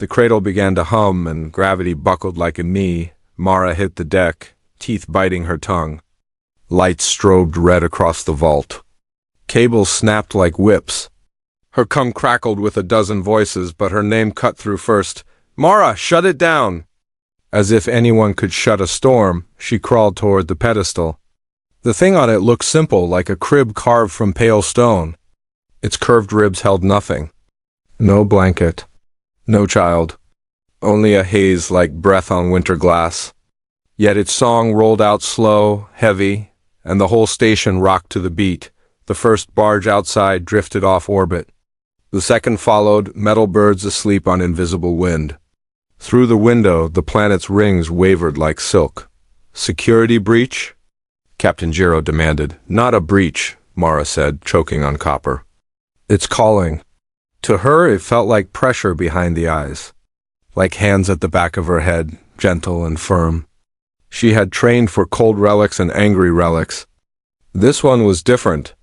The cradle began to hum, and gravity buckled like a knee. Mara hit the deck, teeth biting her tongue. Lights strobed red across the vault. Cables snapped like whips. Her cum crackled with a dozen voices, but her name cut through first. "Mara, shut it down!" As if anyone could shut a storm, she crawled toward the pedestal. The thing on it looked simple, like a crib carved from pale stone. Its curved ribs held nothing. No blanket. No child. Only a haze like breath on winter glass. Yet its song rolled out slow, heavy, and the whole station rocked to the beat. The first barge outside drifted off orbit. The second followed, metal birds asleep on invisible wind. Through the window, the planet's rings wavered like silk. "Security breach?" Captain Giro demanded. "Not a breach," Mara said, choking on copper. "It's calling." To her, it felt like pressure behind the eyes, like hands at the back of her head, gentle and firm. She had trained for cold relics and angry relics. This one was different.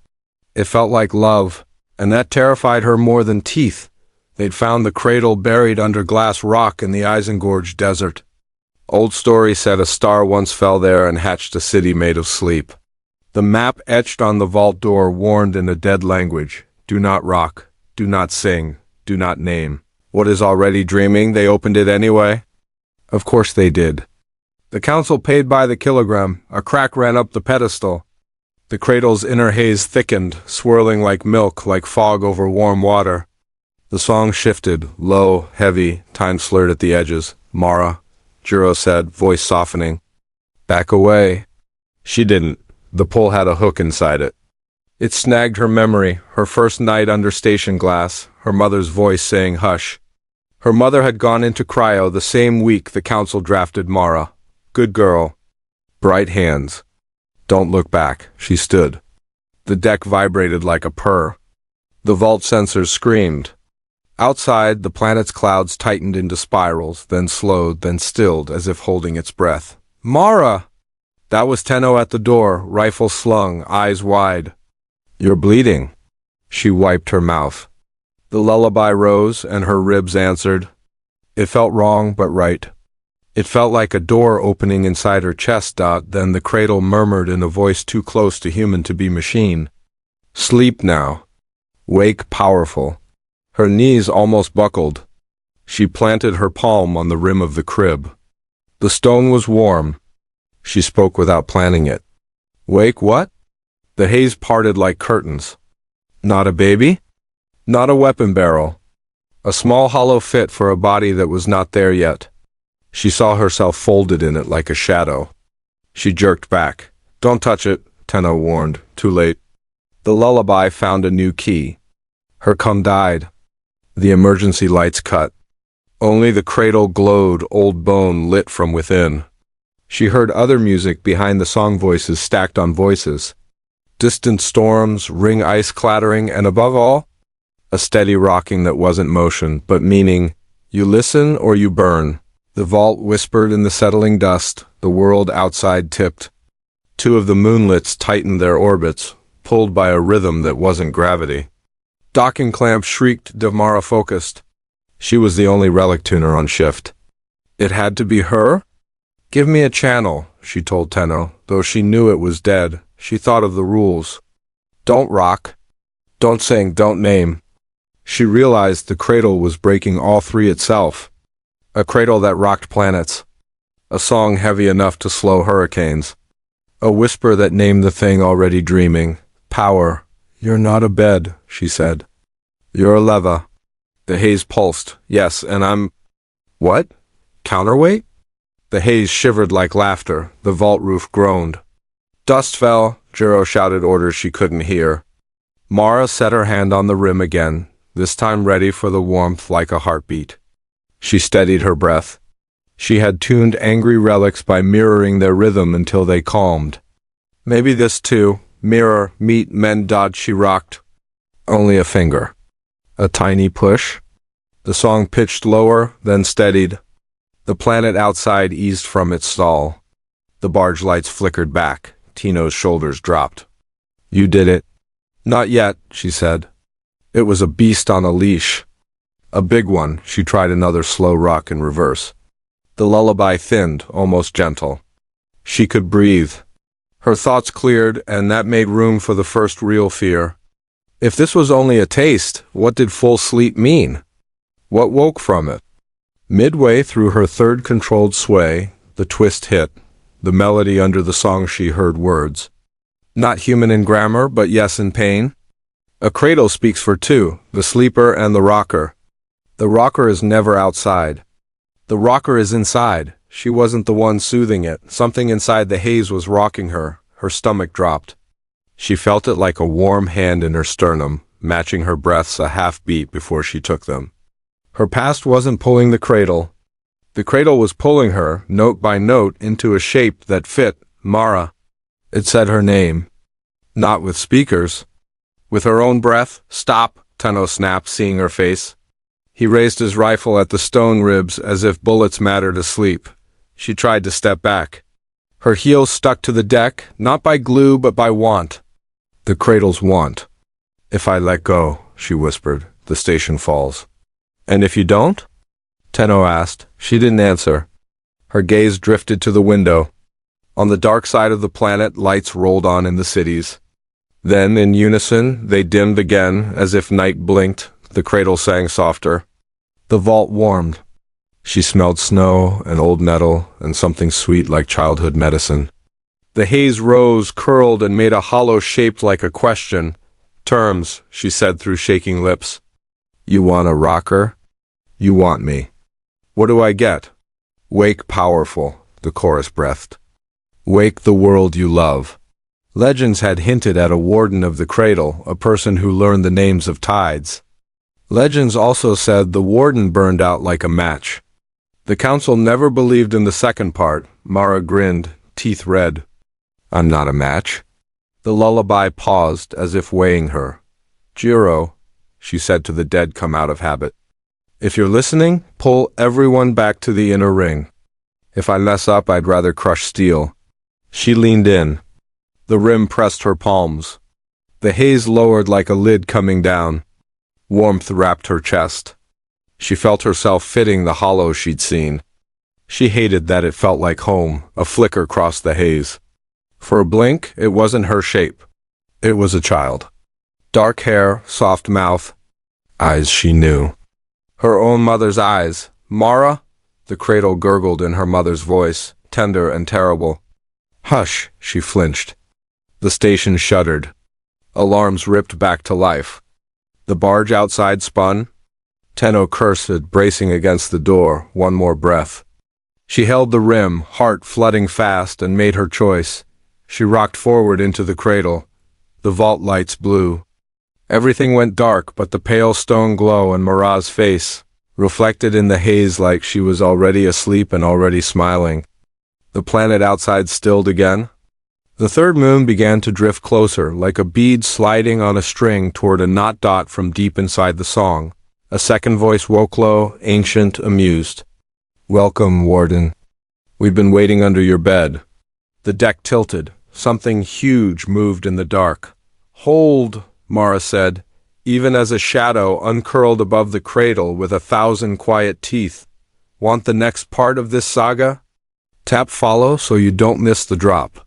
It felt like love, and that terrified her more than teeth. They'd found the cradle buried under glass rock in the Isengorge desert. Old story said a star once fell there and hatched a city made of sleep. The map etched on the vault door warned in a dead language, "Do not rock, do not sing, do not name." What is already dreaming? They opened it anyway? Of course they did. The council paid by the kilogram. A crack ran up the pedestal. The cradle's inner haze thickened, swirling like milk, like fog over warm water. The song shifted, low, heavy, time slurred at the edges. "Mara," Giro said, voice softening. "Back away." She didn't. The pull had a hook inside it. It snagged her memory, her first night under station glass, her mother's voice saying hush. Her mother had gone into cryo the same week the council drafted Mara. Good girl. Bright hands. Don't look back. She stood. The deck vibrated like a purr. The vault sensors screamed. Outside, the planet's clouds tightened into spirals, then slowed, then stilled, as if holding its breath. "Mara!" That was Tenno at the door, rifle slung, eyes wide. "You're bleeding." She wiped her mouth. The lullaby rose, and her ribs answered. It felt wrong, but right. It felt like a door opening inside her chest. Then the cradle murmured in a voice too close to human to be machine. "Sleep now. Wake powerful." Her knees almost buckled. She planted her palm on the rim of the crib. The stone was warm. She spoke without planning it. "Wake what?" The haze parted like curtains. "Not a baby?" "Not a weapon barrel. A small hollow fit for a body that was not there yet." She saw herself folded in it like a shadow. She jerked back. "Don't touch it," Tenno warned. Too late. The lullaby found a new key. Her cum died. The emergency lights cut. Only the cradle glowed, old bone lit from within. She heard other music behind the song voices stacked on voices. Distant storms, ring ice clattering, and above all, a steady rocking that wasn't motion, but meaning, you listen or you burn. The vault whispered in the settling dust, the world outside tipped. Two of the moonlets tightened their orbits, pulled by a rhythm that wasn't gravity. Docking clamp shrieked. Mara focused. She was the only relic tuner on shift. It had to be her? "Give me a channel," she told Tenno. Though she knew it was dead, she thought of the rules. Don't rock. Don't sing, don't name. She realized the cradle was breaking all three itself. A cradle that rocked planets. A song heavy enough to slow hurricanes. A whisper that named the thing already dreaming. Power. "You're not a bed," she said. "You're a leva." The haze pulsed. "Yes, and I'm—" "What? Counterweight?" The haze shivered like laughter. The vault roof groaned. Dust fell. Giro shouted orders she couldn't hear. Mara set her hand on the rim again, this time ready for the warmth like a heartbeat. She steadied her breath. She had tuned angry relics by mirroring their rhythm until they calmed. Maybe this too. Mirror, meet, mend, dodge. She rocked. Only a finger. A tiny push. The song pitched lower, then steadied. The planet outside eased from its stall. The barge lights flickered back. Tino's shoulders dropped. "You did it." "Not yet," she said. "It was a beast on a leash." A big one. She tried another slow rock in reverse. The lullaby thinned, almost gentle. She could breathe. Her thoughts cleared, and that made room for the first real fear. If this was only a taste, what did full sleep mean? What woke from it? Midway through her third controlled sway, the twist hit. The melody under the song she heard words. Not human in grammar, but yes in pain. A cradle speaks for two, the sleeper and the rocker. The rocker is never outside. The rocker is inside. She wasn't the one soothing it. Something inside the haze was rocking her. Her stomach dropped. She felt it like a warm hand in her sternum, matching her breaths a half-beat before she took them. Her past wasn't pulling the cradle. The cradle was pulling her, note by note, into a shape that fit, Mara. It said her name. Not with speakers. With her own breath. Stop, Tenno snapped, seeing her face. He raised his rifle at the stone ribs as if bullets mattered asleep. She tried to step back. Her heels stuck to the deck, not by glue but by want. The cradle's want. If I let go, she whispered, the station falls. And if you don't? Tenno asked. She didn't answer. Her gaze drifted to the window. On the dark side of the planet, lights rolled on in the cities. Then, in unison, they dimmed again, as if night blinked. The cradle sang softer. The vault warmed. She smelled snow and old metal and something sweet like childhood medicine. The haze rose, curled, and made a hollow shaped like a question. Terms, she said through shaking lips. You want a rocker? You want me. What do I get? Wake powerful, the chorus breathed. Wake the world you love. Legends had hinted at a warden of the cradle, a person who learned the names of tides. Legends also said the warden burned out like a match. The council never believed in the second part. Mara grinned, teeth red. I'm not a match. The lullaby paused, as if weighing her. Jiro, she said to the dead come out of habit. If you're listening, pull everyone back to the inner ring. If I mess up, I'd rather crush steel. She leaned in. The rim pressed her palms. The haze lowered like a lid coming down. Warmth wrapped her chest. She felt herself fitting the hollow she'd seen. She hated that it felt like home. A flicker crossed the haze. For a blink, it wasn't her shape. It was a child. Dark hair, soft mouth. Eyes she knew. Her own mother's eyes. Mara? The cradle gurgled in her mother's voice, tender and terrible. Hush, she flinched. The station shuddered. Alarms ripped back to life. The barge outside spun. Tenno cursed, bracing against the door, one more breath. She held the rim, heart flooding fast, and made her choice. She rocked forward into the cradle. The vault lights blew. Everything went dark but the pale stone glow in Mara's face, reflected in the haze like she was already asleep and already smiling. The planet outside stilled again. The third moon began to drift closer, like a bead sliding on a string toward a knot dot from deep inside the song. A second voice woke low, ancient, amused. Welcome, Warden. We've been waiting under your bed. The deck tilted. Something huge moved in the dark. Hold, Mara said, even as a shadow uncurled above the cradle with 1,000 quiet teeth. Want the next part of this saga? Tap follow so you don't miss the drop.